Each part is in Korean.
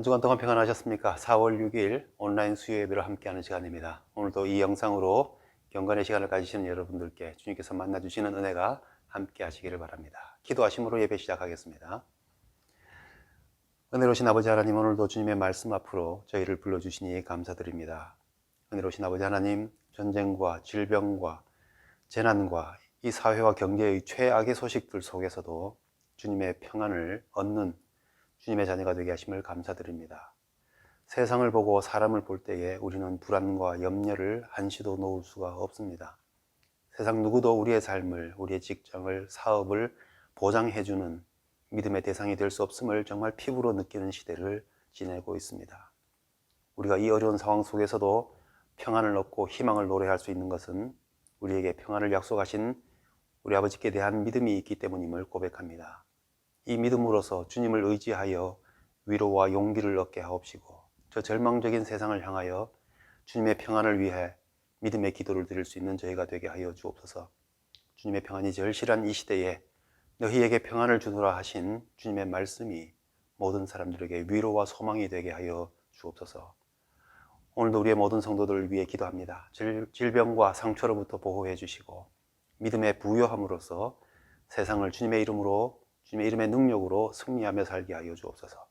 주간 동안 평안하셨습니까? 4월 6일 온라인 수요 예배를 함께하는 시간입니다. 오늘도 이 영상으로 경건의 시간을 가지시는 여러분들께 주님께서 만나주시는 은혜가 함께 하시기를 바랍니다. 기도하심으로 예배 시작하겠습니다. 은혜로우신 아버지 하나님, 오늘도 주님의 말씀 앞으로 저희를 불러주시니 감사드립니다. 은혜로우신 아버지 하나님, 전쟁과 질병과 재난과 이 사회와 경제의 최악의 소식들 속에서도 주님의 평안을 얻는 주님의 자녀가 되게 하심을 감사드립니다. 세상을 보고 사람을 볼 때에 우리는 불안과 염려를 한시도 놓을 수가 없습니다. 세상 누구도 우리의 삶을, 우리의 직장을, 사업을 보장해주는 믿음의 대상이 될 수 없음을 정말 피부로 느끼는 시대를 지내고 있습니다. 우리가 이 어려운 상황 속에서도 평안을 얻고 희망을 노래할 수 있는 것은 우리에게 평안을 약속하신 우리 아버지께 대한 믿음이 있기 때문임을 고백합니다. 이 믿음으로서 주님을 의지하여 위로와 용기를 얻게 하옵시고, 저 절망적인 세상을 향하여 주님의 평안을 위해 믿음의 기도를 드릴 수 있는 저희가 되게 하여 주옵소서. 주님의 평안이 절실한 이 시대에 너희에게 평안을 주노라 하신 주님의 말씀이 모든 사람들에게 위로와 소망이 되게 하여 주옵소서. 오늘도 우리의 모든 성도들을 위해 기도합니다. 질병과 상처로부터 보호해 주시고 믿음의 부요함으로써 세상을 주님의 이름으로, 주님의 이름의 능력으로 승리하며 살게 하여 주옵소서.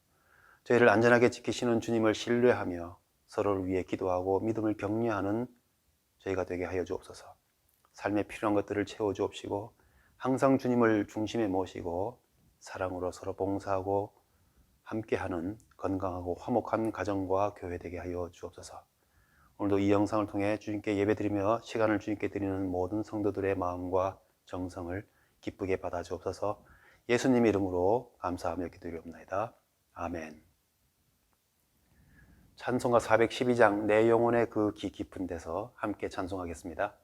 저희를 안전하게 지키시는 주님을 신뢰하며 서로를 위해 기도하고 믿음을 격려하는 저희가 되게 하여 주옵소서. 삶에 필요한 것들을 채워 주옵시고 항상 주님을 중심에 모시고 사랑으로 서로 봉사하고 함께하는 건강하고 화목한 가정과 교회 되게 하여 주옵소서. 오늘도 이 영상을 통해 주님께 예배드리며 시간을 주님께 드리는 모든 성도들의 마음과 정성을 기쁘게 받아 주옵소서. 예수님 이름으로 감사하며 기도드리옵나이다. 아멘. 찬송가 412장 내 영혼의 그 깊은 데서 함께 찬송하겠습니다.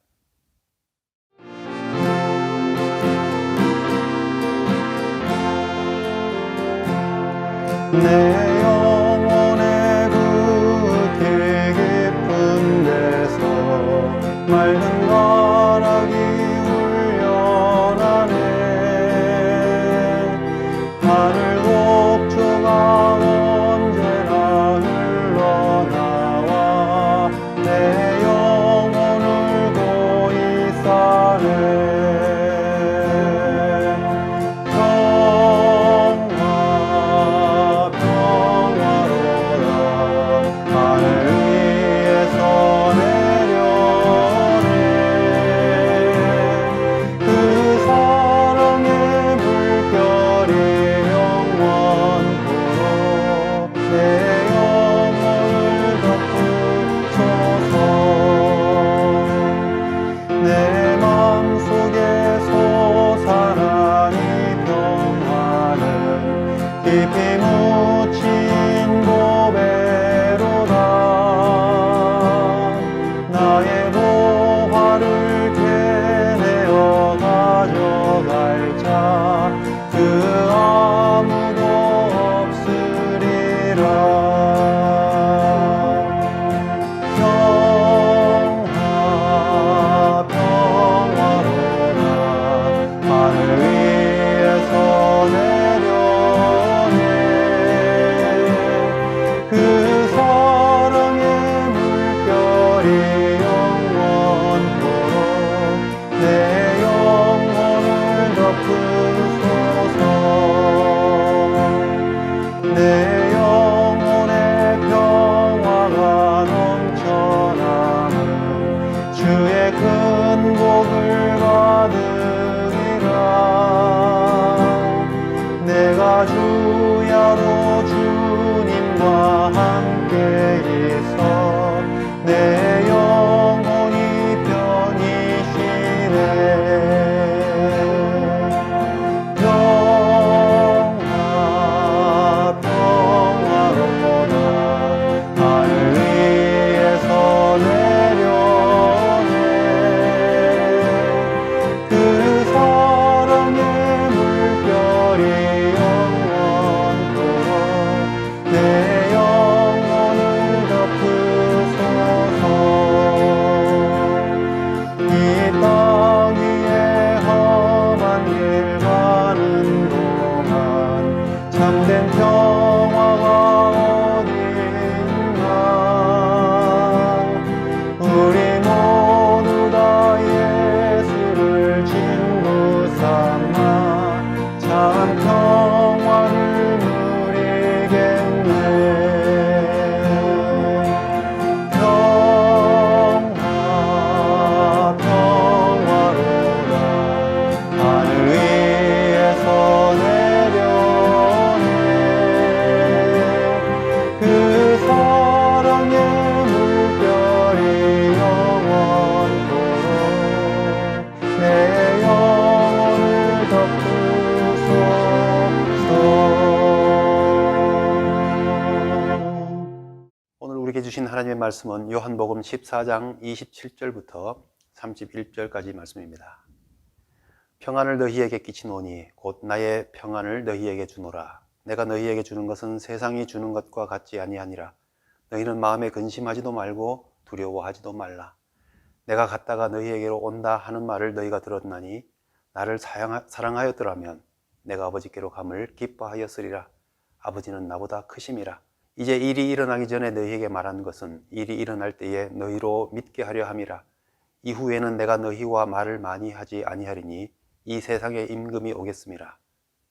내 영혼의 그 깊은 데서 맑은 가락이 울려나네. 하늘 곡조가 언제나 흘러나와 내 영혼을 고이 싸네. 하늘 위에서 내려오네. 하나님의 말씀은 요한복음 14장 27절부터 31절까지 말씀입니다. 평안을 너희에게 끼치노니 곧 나의 평안을 너희에게 주노라. 내가 너희에게 주는 것은 세상이 주는 것과 같지 아니하니라. 너희는 마음에 근심하지도 말고 두려워하지도 말라. 내가 갔다가 너희에게로 온다 하는 말을 너희가 들었나니 나를 사랑하였더라면 내가 아버지께로 감을 기뻐하였으리라. 아버지는 나보다 크심이라. 이제 일이 일어나기 전에 너희에게 말한 것은 일이 일어날 때에 너희로 믿게 하려 함이라. 이후에는 내가 너희와 말을 많이 하지 아니하리니 이 세상에 임금이 오겠음이라.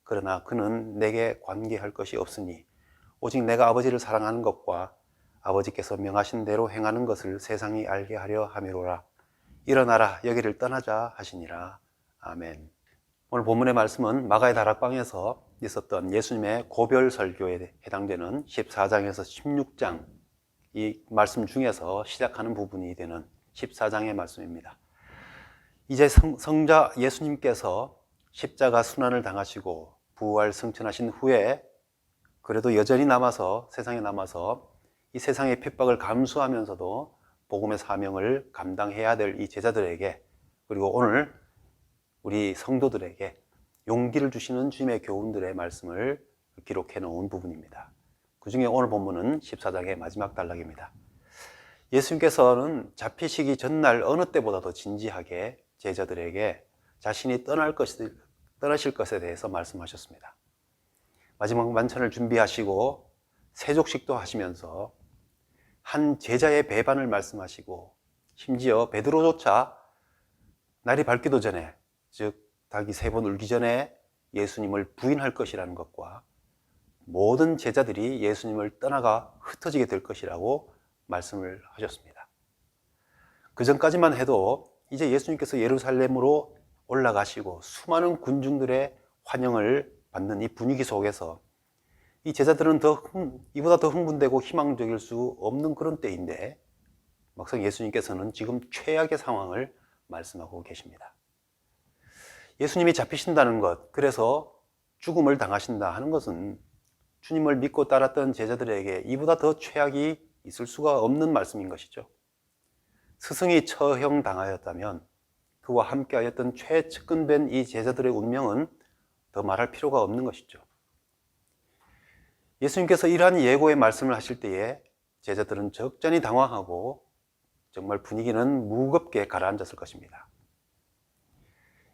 그러나 그는 내게 관계할 것이 없으니 오직 내가 아버지를 사랑하는 것과 아버지께서 명하신 대로 행하는 것을 세상이 알게 하려 함이로라. 일어나라 여기를 떠나자 하시니라. 아멘. 오늘 본문의 말씀은 마가의 다락방에서 있었던 예수님의 고별 설교에 해당되는 14장에서 16장 이 말씀 중에서 시작하는 부분이 되는 14장의 말씀입니다. 이제 성자 예수님께서 십자가 순환을 당하시고 부활 승천하신 후에 그래도 여전히 세상에 남아서 이 세상의 핍박을 감수하면서도 복음의 사명을 감당해야 될 이 제자들에게, 그리고 오늘 우리 성도들에게 용기를 주시는 주님의 교훈들의 말씀을 기록해 놓은 부분입니다. 그 중에 오늘 본문은 14장의 마지막 단락입니다. 예수님께서는 잡히시기 전날 어느 때보다도 진지하게 제자들에게 자신이 떠나실 것에 대해서 말씀하셨습니다. 마지막 만찬을 준비하시고 세족식도 하시면서 한 제자의 배반을 말씀하시고, 심지어 베드로조차 날이 밝기도 전에, 즉 닭이 3번 울기 전에 예수님을 부인할 것이라는 것과 모든 제자들이 예수님을 떠나가 흩어지게 될 것이라고 말씀을 하셨습니다. 그 전까지만 해도 이제 예수님께서 예루살렘으로 올라가시고 수많은 군중들의 환영을 받는 이 분위기 속에서 이 제자들은 이보다 더 흥분되고 희망적일 수 없는 그런 때인데, 막상 예수님께서는 지금 최악의 상황을 말씀하고 계십니다. 예수님이 잡히신다는 것, 그래서 죽음을 당하신다 하는 것은 주님을 믿고 따랐던 제자들에게 이보다 더 최악이 있을 수가 없는 말씀인 것이죠. 스승이 처형당하였다면 그와 함께하였던 최측근된 이 제자들의 운명은 더 말할 필요가 없는 것이죠. 예수님께서 이러한 예고의 말씀을 하실 때에 제자들은 적잖이 당황하고 정말 분위기는 무겁게 가라앉았을 것입니다.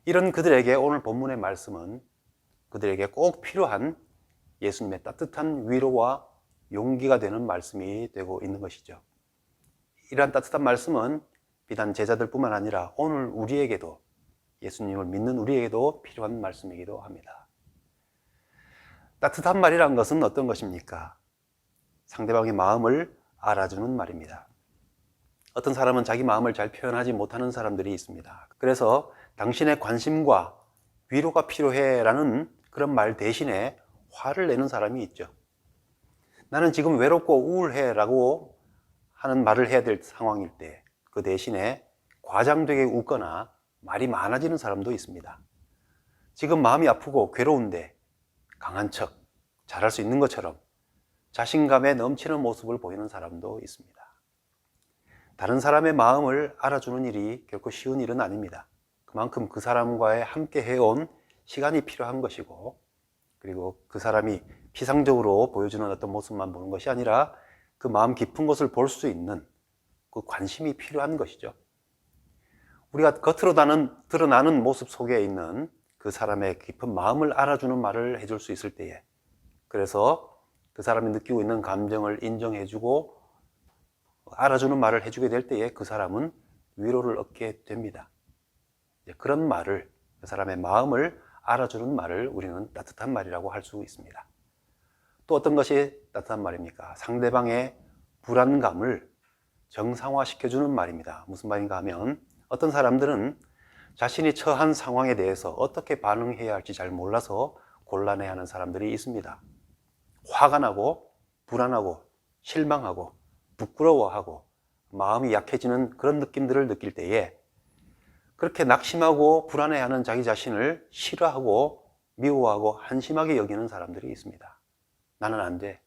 이런 그들에게 오늘 본문의 말씀은 그들에게 꼭 필요한 예수님의 따뜻한 위로와 용기가 되는 말씀이 되고 있는 것이죠. 이러한 따뜻한 말씀은 비단 제자들뿐만 아니라 오늘 우리에게도, 예수님을 믿는 우리에게도 필요한 말씀이기도 합니다. 따뜻한 말이란 것은 어떤 것입니까? 상대방의 마음을 알아주는 말입니다. 어떤 사람은 자기 마음을 잘 표현하지 못하는 사람들이 있습니다. 그래서 당신의 관심과 위로가 필요해 라는 그런 말 대신에 화를 내는 사람이 있죠. 나는 지금 외롭고 우울해 라고 하는 말을 해야 될 상황일 때 그 대신에 과장되게 웃거나 말이 많아지는 사람도 있습니다. 지금 마음이 아프고 괴로운데 강한 척, 잘할 수 있는 것처럼 자신감에 넘치는 모습을 보이는 사람도 있습니다. 다른 사람의 마음을 알아주는 일이 결코 쉬운 일은 아닙니다. 그만큼 그 사람과의 함께 해온 시간이 필요한 것이고, 그리고 그 사람이 피상적으로 보여주는 어떤 모습만 보는 것이 아니라 그 마음 깊은 것을 볼 수 있는 그 관심이 필요한 것이죠. 우리가 겉으로 드러나는 모습 속에 있는 그 사람의 깊은 마음을 알아주는 말을 해줄 수 있을 때에, 그래서 그 사람이 느끼고 있는 감정을 인정해주고 알아주는 말을 해주게 될 때에 그 사람은 위로를 얻게 됩니다. 그런 말을, 그 사람의 마음을 알아주는 말을 우리는 따뜻한 말이라고 할 수 있습니다. 또 어떤 것이 따뜻한 말입니까? 상대방의 불안감을 정상화시켜주는 말입니다. 무슨 말인가 하면, 어떤 사람들은 자신이 처한 상황에 대해서 어떻게 반응해야 할지 잘 몰라서 곤란해하는 사람들이 있습니다. 화가 나고 불안하고 실망하고 부끄러워하고 마음이 약해지는 그런 느낌들을 느낄 때에 그렇게 낙심하고 불안해하는 자기 자신을 싫어하고 미워하고 한심하게 여기는 사람들이 있습니다. 나는 안 돼.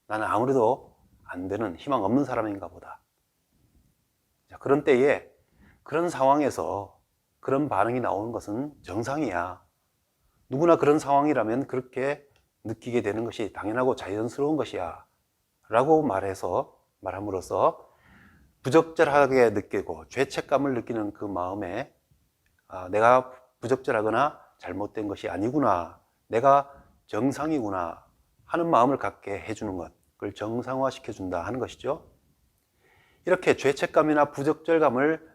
나는 아무래도 안 되는 희망 없는 사람인가 보다. 자, 그런 때에 그런 상황에서 그런 반응이 나오는 것은 정상이야. 누구나 그런 상황이라면 그렇게 느끼게 되는 것이 당연하고 자연스러운 것이야 라고 말함으로써 부적절하게 느끼고 죄책감을 느끼는 그 마음에 내가 부적절하거나 잘못된 것이 아니구나, 내가 정상이구나 하는 마음을 갖게 해주는 것, 그걸 정상화시켜준다 하는 것이죠. 이렇게 죄책감이나 부적절감을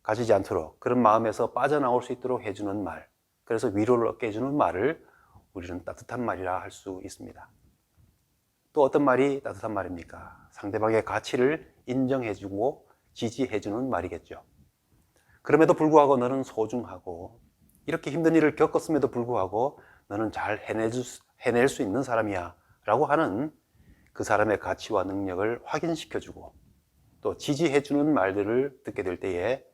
가지지 않도록, 그런 마음에서 빠져나올 수 있도록 해주는 말, 그래서 위로를 얻게 해주는 말을 우리는 따뜻한 말이라 할 수 있습니다. 또 어떤 말이 따뜻한 말입니까? 상대방의 가치를 인정해주고 지지해주는 말이겠죠. 그럼에도 불구하고 너는 소중하고, 이렇게 힘든 일을 겪었음에도 불구하고 너는 잘 해낼 수 있는 사람이야 라고 하는 그 사람의 가치와 능력을 확인시켜주고 또 지지해주는 말들을 듣게 될 때에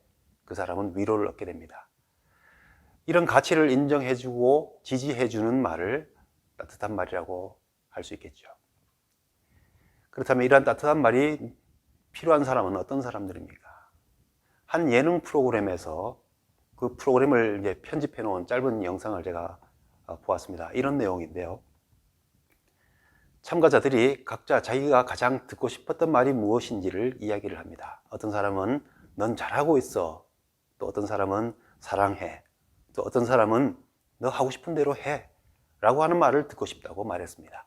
그 사람은 위로를 얻게 됩니다. 이런 가치를 인정해주고 지지해주는 말을 따뜻한 말이라고 할 수 있겠죠. 그렇다면 이러한 따뜻한 말이 필요한 사람은 어떤 사람들입니까? 한 예능 프로그램에서 그 프로그램을 이제 편집해 놓은 짧은 영상을 제가 보았습니다. 이런 내용인데요. 참가자들이 각자 자기가 가장 듣고 싶었던 말이 무엇인지를 이야기를 합니다. 어떤 사람은 넌 잘하고 있어. 또 어떤 사람은 사랑해. 또 어떤 사람은 너 하고 싶은 대로 해. 라고 하는 말을 듣고 싶다고 말했습니다.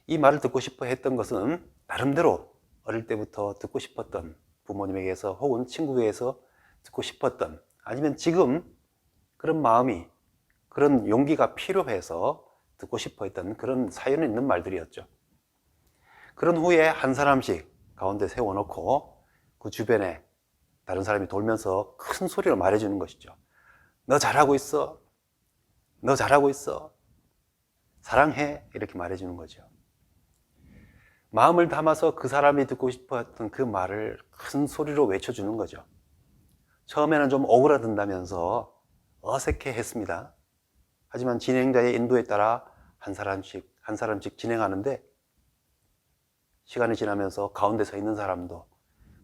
이 말을 듣고 싶어 했던 것은 나름대로 어릴 때부터 듣고 싶었던, 부모님에게서 혹은 친구에게서 듣고 싶었던, 아니면 지금 그런 마음이, 그런 용기가 필요해서 듣고 싶어 했던 그런 사연이 있는 말들이었죠. 그런 후에 한 사람씩 가운데 세워놓고 그 주변에 다른 사람이 돌면서 큰 소리로 말해주는 것이죠. 너 잘하고 있어. 너 잘하고 있어. 사랑해. 이렇게 말해주는 거죠. 마음을 담아서 그 사람이 듣고 싶어 했던 그 말을 큰 소리로 외쳐주는 거죠. 처음에는 좀 오그라든다면서 어색해 했습니다. 하지만 진행자의 인도에 따라 한 사람씩 진행하는데 시간이 지나면서 가운데 서 있는 사람도,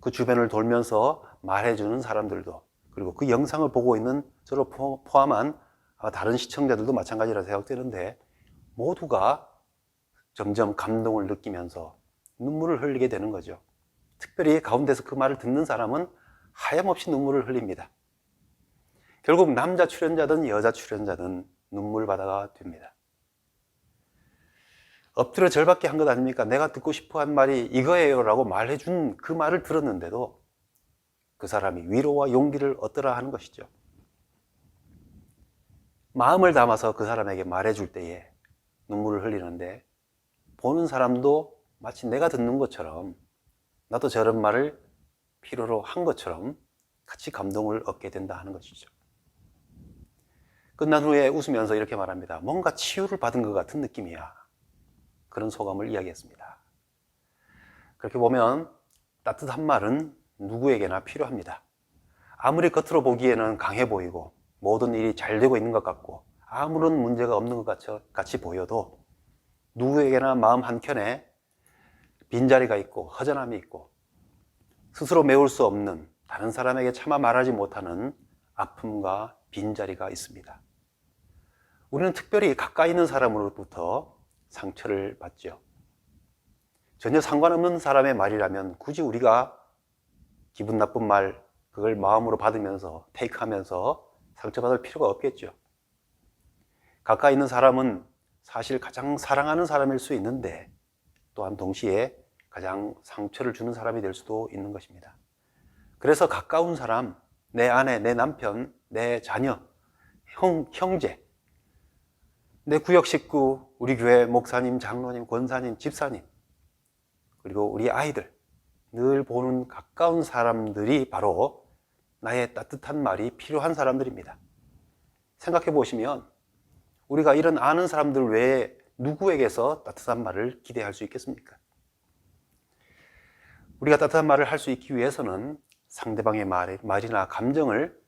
그 주변을 돌면서 말해주는 사람들도, 그리고 그 영상을 보고 있는 저를 포함한 다른 시청자들도 마찬가지라 생각되는데 모두가 점점 감동을 느끼면서 눈물을 흘리게 되는 거죠. 특별히 가운데서 그 말을 듣는 사람은 하염없이 눈물을 흘립니다. 결국 남자 출연자든 여자 출연자든 눈물바다가 됩니다. 엎드려 절받게 한 것 아닙니까? 내가 듣고 싶어 한 말이 이거예요 라고 말해준 그 말을 들었는데도 그 사람이 위로와 용기를 얻더라 하는 것이죠. 마음을 담아서 그 사람에게 말해줄 때에 눈물을 흘리는데 보는 사람도 마치 내가 듣는 것처럼, 나도 저런 말을 필요로 한 것처럼 같이 감동을 얻게 된다 하는 것이죠. 끝난 후에 웃으면서 이렇게 말합니다. 뭔가 치유를 받은 것 같은 느낌이야. 그런 소감을 이야기했습니다. 그렇게 보면 따뜻한 말은 누구에게나 필요합니다. 아무리 겉으로 보기에는 강해 보이고 모든 일이 잘 되고 있는 것 같고 아무런 문제가 없는 것 같이 보여도 누구에게나 마음 한켠에 빈자리가 있고 허전함이 있고 스스로 메울 수 없는, 다른 사람에게 차마 말하지 못하는 아픔과 빈자리가 있습니다. 우리는 특별히 가까이 있는 사람으로부터 상처를 받죠. 전혀 상관없는 사람의 말이라면 굳이 우리가 기분 나쁜 말, 그걸 마음으로 받으면서 테이크하면서 상처받을 필요가 없겠죠. 가까이 있는 사람은 사실 가장 사랑하는 사람일 수 있는데 또한 동시에 가장 상처를 주는 사람이 될 수도 있는 것입니다. 그래서 가까운 사람, 내 아내, 내 남편, 내 자녀, 형제, 내 구역 식구, 우리 교회 목사님, 장로님, 권사님, 집사님, 그리고 우리 아이들, 늘 보는 가까운 사람들이 바로 나의 따뜻한 말이 필요한 사람들입니다. 생각해 보시면 우리가 이런 아는 사람들 외에 누구에게서 따뜻한 말을 기대할 수 있겠습니까? 우리가 따뜻한 말을 할 수 있기 위해서는 상대방의 말이나 감정을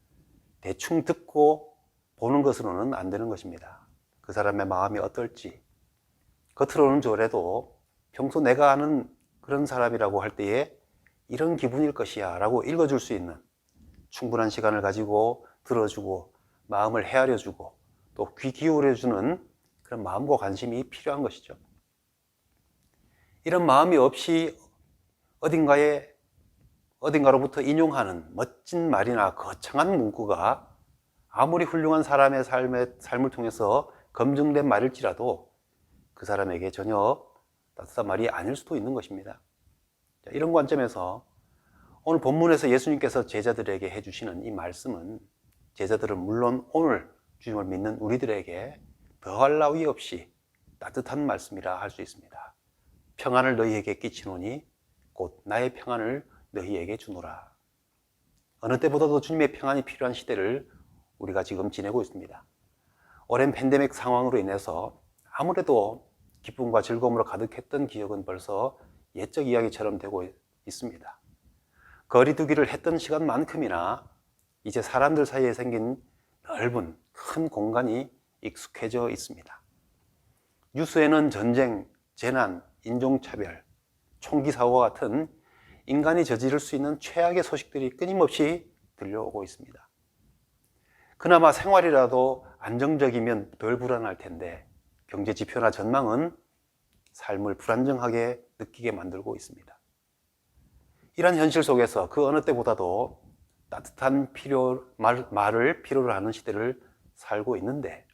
대충 듣고 보는 것으로는 안 되는 것입니다. 그 사람의 마음이 어떨지, 겉으로는 저래도 평소 내가 아는 그런 사람이라고 할 때에 이런 기분일 것이야 라고 읽어줄 수 있는 충분한 시간을 가지고 들어주고 마음을 헤아려주고 또 귀 기울여주는 그런 마음과 관심이 필요한 것이죠. 이런 마음이 없이 어딘가로부터 인용하는 멋진 말이나 거창한 문구가 아무리 훌륭한 사람의 삶을 통해서 검증된 말일지라도 그 사람에게 전혀 따뜻한 말이 아닐 수도 있는 것입니다. 이런 관점에서 오늘 본문에서 예수님께서 제자들에게 해주시는 이 말씀은 제자들은 물론 오늘 주님을 믿는 우리들에게 더할 나위 없이 따뜻한 말씀이라 할 수 있습니다. 평안을 너희에게 끼치노니 곧 나의 평안을 너희에게 주노라. 어느 때보다도 주님의 평안이 필요한 시대를 우리가 지금 지내고 있습니다. 오랜 팬데믹 상황으로 인해서 아무래도 기쁨과 즐거움으로 가득했던 기억은 벌써 옛적 이야기처럼 되고 있습니다. 거리두기를 했던 시간만큼이나 이제 사람들 사이에 생긴 넓은 큰 공간이 익숙해져 있습니다. 뉴스에는 전쟁, 재난, 인종차별, 총기 사고와 같은 인간이 저지를 수 있는 최악의 소식들이 끊임없이 들려오고 있습니다. 그나마 생활이라도 안정적이면 덜 불안할 텐데 경제 지표나 전망은 삶을 불안정하게 느끼게 만들고 있습니다. 이런 현실 속에서 그 어느 때보다도 따뜻한 말을 필요로 하는 시대를 살고 있는데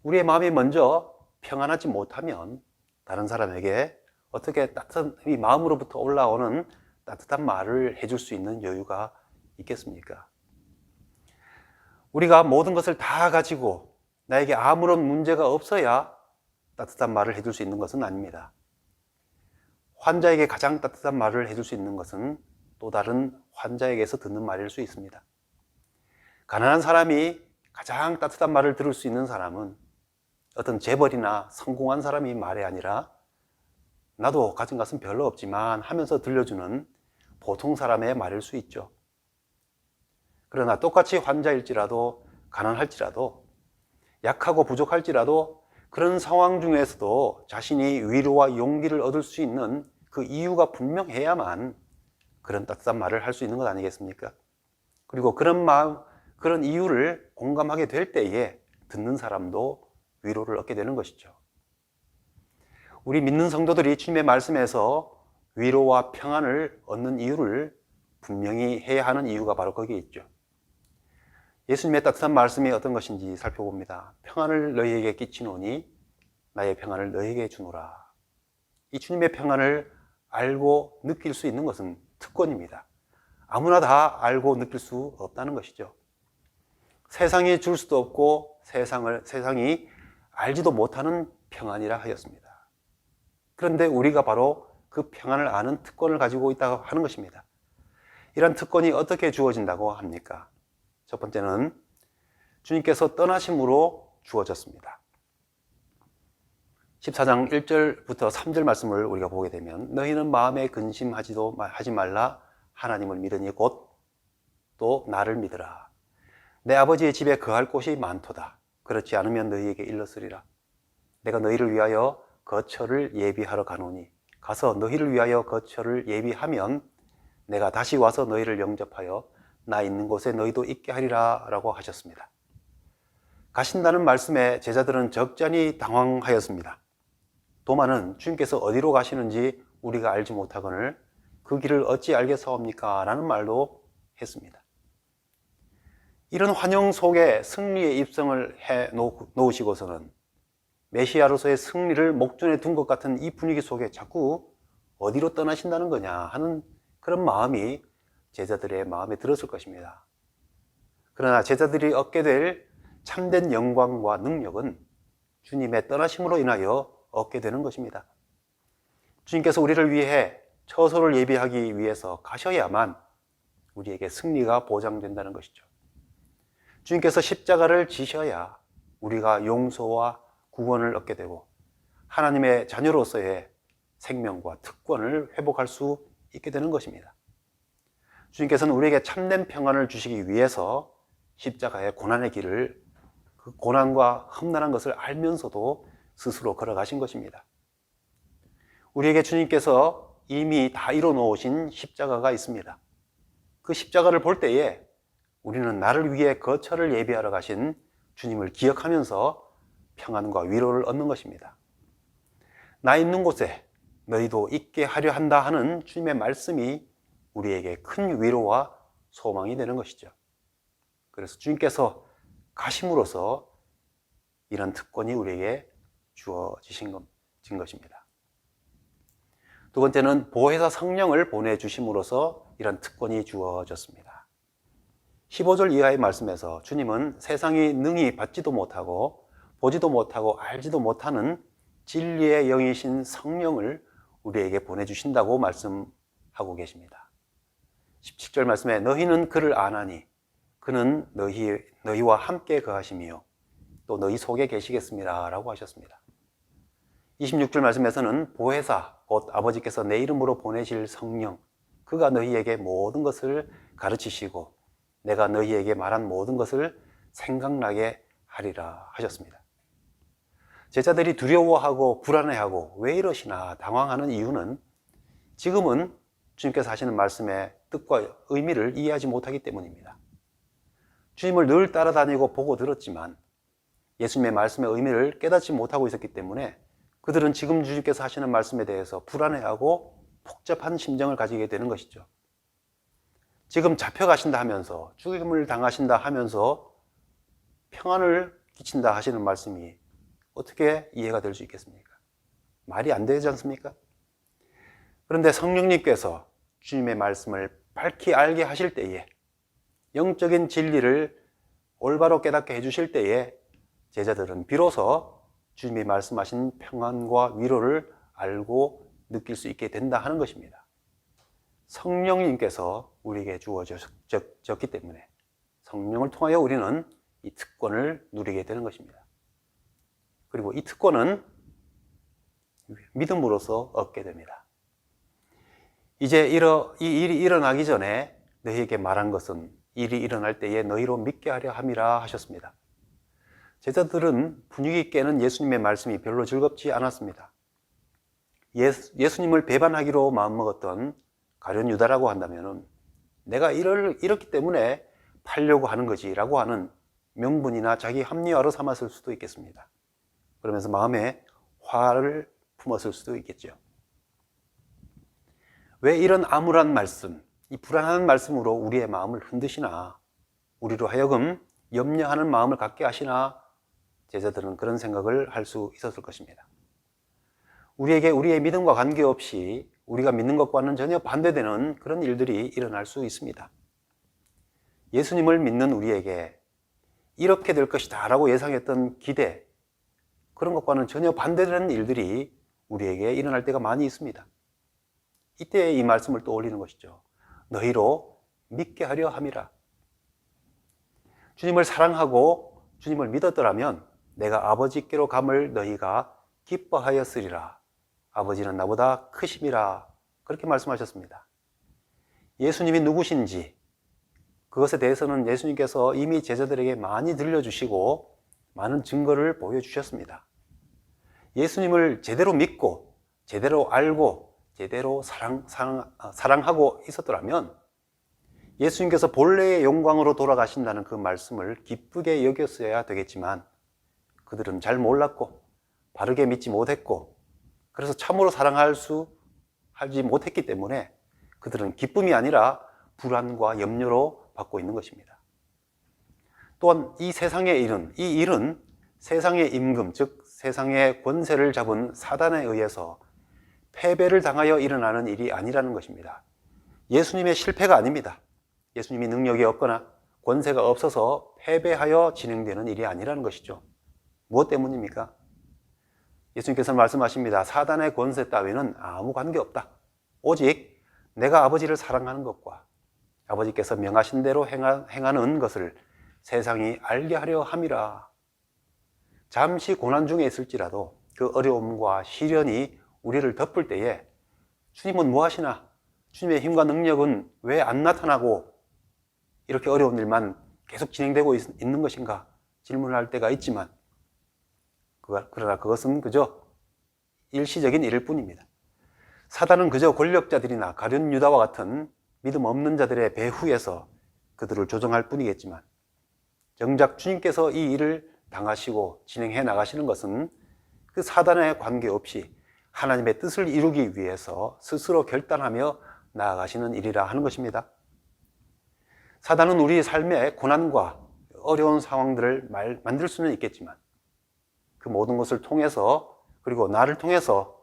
우리의 마음이 먼저 평안하지 못하면 다른 사람에게 어떻게 따뜻한 이 마음으로부터 올라오는 따뜻한 말을 해줄 수 있는 여유가 있겠습니까? 우리가 모든 것을 다 가지고 나에게 아무런 문제가 없어야 따뜻한 말을 해줄 수 있는 것은 아닙니다. 환자에게 가장 따뜻한 말을 해줄 수 있는 것은 또 다른 환자에게서 듣는 말일 수 있습니다. 가난한 사람이 가장 따뜻한 말을 들을 수 있는 사람은 어떤 재벌이나 성공한 사람이 말이 아니라 나도 가진 것은 별로 없지만 하면서 들려주는 보통 사람의 말일 수 있죠. 그러나 똑같이 환자일지라도 가난할지라도 약하고 부족할지라도 그런 상황 중에서도 자신이 위로와 용기를 얻을 수 있는 그 이유가 분명해야만 그런 따뜻한 말을 할 수 있는 것 아니겠습니까? 그리고 그런 마음, 그런 이유를 공감하게 될 때에 듣는 사람도 위로를 얻게 되는 것이죠. 우리 믿는 성도들이 주님의 말씀에서 위로와 평안을 얻는 이유를 분명히 해야 하는 이유가 바로 거기에 있죠. 예수님의 따뜻한 말씀이 어떤 것인지 살펴봅니다. 평안을 너희에게 끼치노니 나의 평안을 너희에게 주노라. 이 주님의 평안을 알고 느낄 수 있는 것은 특권입니다. 아무나 다 알고 느낄 수 없다는 것이죠. 세상이 줄 수도 없고 세상이 알지도 못하는 평안이라 하였습니다. 그런데 우리가 바로 그 평안을 아는 특권을 가지고 있다고 하는 것입니다. 이런 특권이 어떻게 주어진다고 합니까? 첫 번째는 주님께서 떠나심으로 주어졌습니다. 14장 1절부터 3절 말씀을 우리가 보게 되면 너희는 마음에 근심하지 말라 하나님을 믿으니 곧 또 나를 믿으라. 내 아버지의 집에 거할 곳이 많도다. 그렇지 않으면 너희에게 일렀으리라. 내가 너희를 위하여 거처를 예비하러 가노니 가서 너희를 위하여 거처를 예비하면 내가 다시 와서 너희를 영접하여 나 있는 곳에 너희도 있게 하리라 라고 하셨습니다. 가신다는 말씀에 제자들은 적잖이 당황하였습니다. 도마는 주님께서 어디로 가시는지 우리가 알지 못하거늘 그 길을 어찌 알겠사옵니까? 라는 말도 했습니다. 이런 환영 속에 승리의 입성을 해 놓으시고서는 메시아로서의 승리를 목전에 둔 것 같은 이 분위기 속에 자꾸 어디로 떠나신다는 거냐 하는 그런 마음이 제자들의 마음에 들었을 것입니다. 그러나 제자들이 얻게 될 참된 영광과 능력은 주님의 떠나심으로 인하여 얻게 되는 것입니다. 주님께서 우리를 위해 처소를 예비하기 위해서 가셔야만 우리에게 승리가 보장된다는 것이죠. 주님께서 십자가를 지셔야 우리가 용서와 구원을 얻게 되고 하나님의 자녀로서의 생명과 특권을 회복할 수 있게 되는 것입니다. 주님께서는 우리에게 참된 평안을 주시기 위해서 십자가의 고난의 길을 그 고난과 험난한 것을 알면서도 스스로 걸어가신 것입니다. 우리에게 주님께서 이미 다 이뤄 놓으신 십자가가 있습니다. 그 십자가를 볼 때에 우리는 나를 위해 거처를 예비하러 가신 주님을 기억하면서 평안과 위로를 얻는 것입니다. 나 있는 곳에 너희도 있게 하려 한다 하는 주님의 말씀이 우리에게 큰 위로와 소망이 되는 것이죠. 그래서 주님께서 가심으로써 이런 특권이 우리에게 주어지신 것입니다. 두 번째는 보혜사 성령을 보내주심으로써 이런 특권이 주어졌습니다. 15절 이하의 말씀에서 주님은 세상이 능히 받지도 못하고 보지도 못하고 알지도 못하는 진리의 영이신 성령을 우리에게 보내주신다고 말씀하고 계십니다. 17절 말씀에 너희는 그를 아나니 그는 너희와 함께 거하시며 또 너희 속에 계시겠습니다 라고 하셨습니다. 26절 말씀에서는 보혜사 곧 아버지께서 내 이름으로 보내실 성령 그가 너희에게 모든 것을 가르치시고 내가 너희에게 말한 모든 것을 생각나게 하리라 하셨습니다. 제자들이 두려워하고 불안해하고 왜 이러시나 당황하는 이유는 지금은 주님께서 하시는 말씀의 뜻과 의미를 이해하지 못하기 때문입니다. 주님을 늘 따라다니고 보고 들었지만 예수님의 말씀의 의미를 깨닫지 못하고 있었기 때문에 그들은 지금 주님께서 하시는 말씀에 대해서 불안해하고 복잡한 심정을 가지게 되는 것이죠. 지금 잡혀가신다 하면서 죽임을 당하신다 하면서 평안을 끼친다 하시는 말씀이 어떻게 이해가 될 수 있겠습니까? 말이 안 되지 않습니까? 그런데 성령님께서 주님의 말씀을 밝히 알게 하실 때에 영적인 진리를 올바로 깨닫게 해주실 때에 제자들은 비로소 주님이 말씀하신 평안과 위로를 알고 느낄 수 있게 된다 하는 것입니다. 성령님께서 우리에게 주어졌기 때문에 성령을 통하여 우리는 이 특권을 누리게 되는 것입니다. 그리고 이 특권은 믿음으로써 얻게 됩니다. 이제 이 일이 일어나기 전에 너희에게 말한 것은 일이 일어날 때에 너희로 믿게 하려 함이라 하셨습니다. 제자들은 분위기 깨는 예수님의 말씀이 별로 즐겁지 않았습니다. 예수님을 배반하기로 마음먹었던 가룟 유다라고 한다면 내가 이렇기 때문에 팔려고 하는 거지 라고 하는 명분이나 자기 합리화로 삼았을 수도 있겠습니다. 그러면서 마음에 화를 품었을 수도 있겠죠. 왜 이런 암울한 말씀, 이 불안한 말씀으로 우리의 마음을 흔드시나, 우리로 하여금 염려하는 마음을 갖게 하시나, 제자들은 그런 생각을 할 수 있었을 것입니다. 우리에게 우리의 믿음과 관계없이 우리가 믿는 것과는 전혀 반대되는 그런 일들이 일어날 수 있습니다. 예수님을 믿는 우리에게 이렇게 될 것이다 라고 예상했던 기대, 그런 것과는 전혀 반대되는 일들이 우리에게 일어날 때가 많이 있습니다. 이때 이 말씀을 떠올리는 것이죠. 너희로 믿게 하려 함이라. 주님을 사랑하고 주님을 믿었더라면 내가 아버지께로 감을 너희가 기뻐하였으리라. 아버지는 나보다 크심이라. 그렇게 말씀하셨습니다. 예수님이 누구신지 그것에 대해서는 예수님께서 이미 제자들에게 많이 들려주시고 많은 증거를 보여주셨습니다. 예수님을 제대로 믿고 제대로 알고 제대로 사랑하고 있었더라면 예수님께서 본래의 영광으로 돌아가신다는 그 말씀을 기쁘게 여겼어야 되겠지만 그들은 잘 몰랐고 바르게 믿지 못했고 그래서 참으로 하지 못했기 때문에 그들은 기쁨이 아니라 불안과 염려로 받고 있는 것입니다. 또한 이 세상의 일은, 이 일은 세상의 임금, 즉 세상의 권세를 잡은 사단에 의해서 패배를 당하여 일어나는 일이 아니라는 것입니다. 예수님의 실패가 아닙니다. 예수님이 능력이 없거나 권세가 없어서 패배하여 진행되는 일이 아니라는 것이죠. 무엇 때문입니까? 예수님께서 말씀하십니다. 사단의 권세 따위는 아무 관계없다. 오직 내가 아버지를 사랑하는 것과 아버지께서 명하신 대로 행하는 것을 세상이 알게 하려 함이라. 잠시 고난 중에 있을지라도 그 어려움과 시련이 우리를 덮을 때에 주님은 뭐 하시나? 주님의 힘과 능력은 왜 안 나타나고 이렇게 어려운 일만 계속 진행되고 있는 것인가? 질문을 할 때가 있지만 그러나 그것은 그저 일시적인 일일 뿐입니다. 사단은 그저 권력자들이나 가룟 유다와 같은 믿음 없는 자들의 배후에서 그들을 조정할 뿐이겠지만, 정작 주님께서 이 일을 당하시고 진행해 나가시는 것은 그 사단에 관계없이 하나님의 뜻을 이루기 위해서 스스로 결단하며 나아가시는 일이라 하는 것입니다. 사단은 우리 삶의 고난과 어려운 상황들을 만들 수는 있겠지만, 그 모든 것을 통해서, 그리고 나를 통해서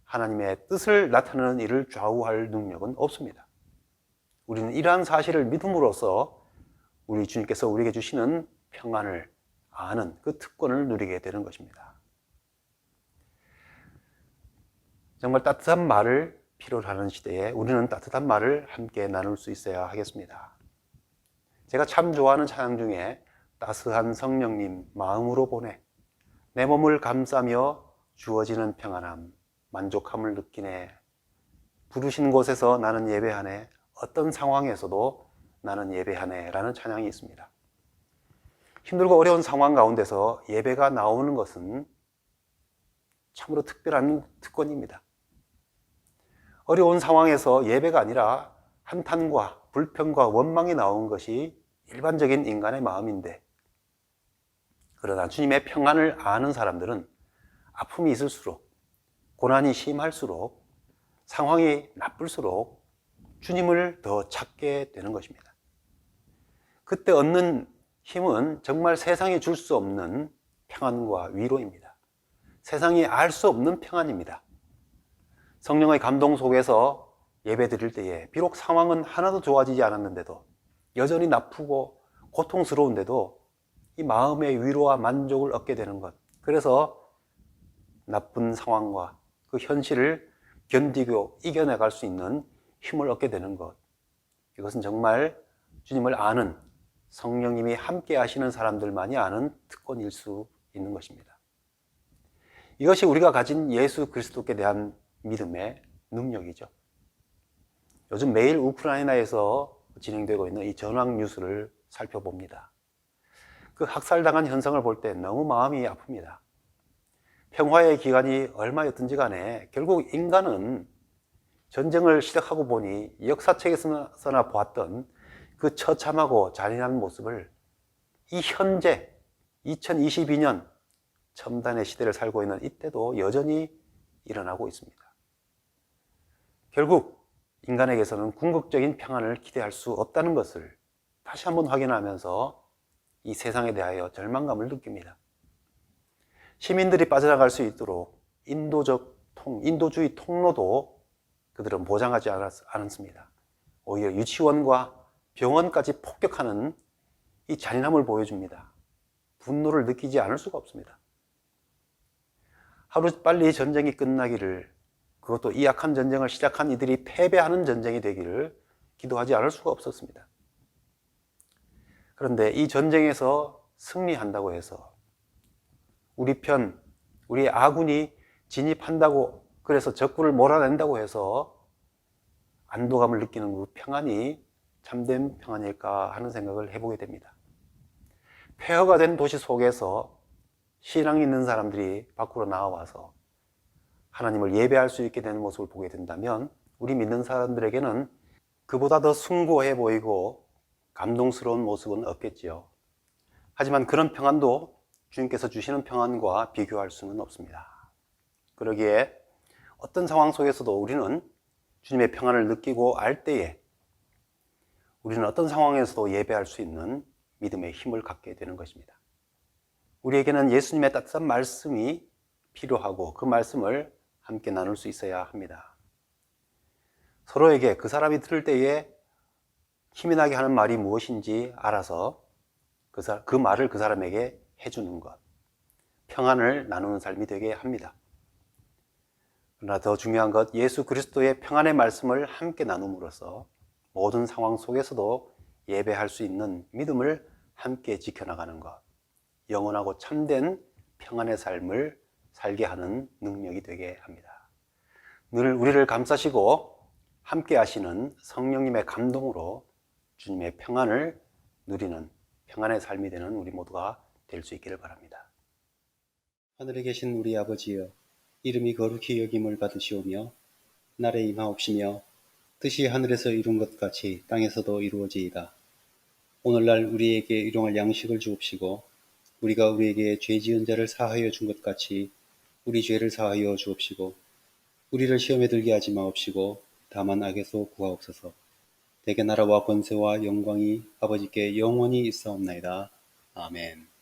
하나님의 뜻을 나타내는 일을 좌우할 능력은 없습니다. 우리는 이러한 사실을 믿음으로써 우리 주님께서 우리에게 주시는 평안을 아는 그 특권을 누리게 되는 것입니다. 정말 따뜻한 말을 필요로 하는 시대에 우리는 따뜻한 말을 함께 나눌 수 있어야 하겠습니다. 제가 참 좋아하는 찬양 중에 따스한 성령님 마음으로 보내 내 몸을 감싸며 주어지는 평안함, 만족함을 느끼네. 부르신 곳에서 나는 예배하네. 어떤 상황에서도 나는 예배하네 라는 찬양이 있습니다. 힘들고 어려운 상황 가운데서 예배가 나오는 것은 참으로 특별한 특권입니다. 어려운 상황에서 예배가 아니라 한탄과 불평과 원망이 나온 것이 일반적인 인간의 마음인데, 그러나 주님의 평안을 아는 사람들은 아픔이 있을수록, 고난이 심할수록, 상황이 나쁠수록 주님을 더 찾게 되는 것입니다. 그때 얻는 힘은 정말 세상이 줄 수 없는 평안과 위로입니다. 세상이 알 수 없는 평안입니다. 성령의 감동 속에서 예배 드릴 때에 비록 상황은 하나도 좋아지지 않았는데도, 여전히 나쁘고 고통스러운데도 이 마음의 위로와 만족을 얻게 되는 것, 그래서 나쁜 상황과 그 현실을 견디고 이겨나갈 수 있는 힘을 얻게 되는 것, 이것은 정말 주님을 아는, 성령님이 함께 하시는 사람들만이 아는 특권일 수 있는 것입니다. 이것이 우리가 가진 예수 그리스도께 대한 믿음의 능력이죠. 요즘 매일 우크라이나에서 진행되고 있는 이 전황 뉴스를 살펴봅니다. 그 학살당한 현상을 볼 때 너무 마음이 아픕니다. 평화의 기간이 얼마였든지 간에 결국 인간은 전쟁을 시작하고 보니 역사책에서나 보았던 그 처참하고 잔인한 모습을 이 현재 2022년 첨단의 시대를 살고 있는 이때도 여전히 일어나고 있습니다. 결국 인간에게서는 궁극적인 평안을 기대할 수 없다는 것을 다시 한번 확인하면서 이 세상에 대하여 절망감을 느낍니다. 시민들이 빠져나갈 수 있도록 인도주의 통로도 그들은 보장하지 않았습니다. 오히려 유치원과 병원까지 폭격하는 이 잔인함을 보여줍니다. 분노를 느끼지 않을 수가 없습니다. 하루빨리 전쟁이 끝나기를, 그것도 이 악한 전쟁을 시작한 이들이 패배하는 전쟁이 되기를 기도하지 않을 수가 없었습니다. 그런데 이 전쟁에서 승리한다고 해서 우리 아군이 진입한다고, 그래서 적군을 몰아낸다고 해서 안도감을 느끼는 그 평안이 참된 평안일까 하는 생각을 해보게 됩니다. 폐허가 된 도시 속에서 신앙이 있는 사람들이 밖으로 나와서 하나님을 예배할 수 있게 되는 모습을 보게 된다면, 우리 믿는 사람들에게는 그보다 더 숭고해 보이고 감동스러운 모습은 없겠지요. 하지만 그런 평안도 주님께서 주시는 평안과 비교할 수는 없습니다. 그러기에 어떤 상황 속에서도 우리는 주님의 평안을 느끼고 알 때에 우리는 어떤 상황에서도 예배할 수 있는 믿음의 힘을 갖게 되는 것입니다. 우리에게는 예수님의 따뜻한 말씀이 필요하고 그 말씀을 함께 나눌 수 있어야 합니다. 서로에게 그 사람이 들을 때에 힘이 나게 하는 말이 무엇인지 알아서 그 말을 그 사람에게 해주는 것, 평안을 나누는 삶이 되게 합니다. 그러나 더 중요한 것, 예수 그리스도의 평안의 말씀을 함께 나눔으로써 모든 상황 속에서도 예배할 수 있는 믿음을 함께 지켜나가는 것, 영원하고 참된 평안의 삶을 살게 하는 능력이 되게 합니다. 늘 우리를 감싸시고 함께 하시는 성령님의 감동으로 주님의 평안을 누리는 평안의 삶이 되는 우리 모두가 될 수 있기를 바랍니다. 하늘에 계신 우리 아버지여, 이름이 거룩히 여김을 받으시오며 날에 임하옵시며 뜻이 하늘에서 이룬 것 같이 땅에서도 이루어지이다. 오늘날 우리에게 일용할 양식을 주옵시고 우리가 우리에게 죄 지은 자를 사하여 준 것 같이 우리 죄를 사하여 주옵시고 우리를 시험에 들게 하지 마옵시고 다만 악에서 구하옵소서. 대개 나라와 권세와 영광이 아버지께 영원히 있사옵나이다. 아멘.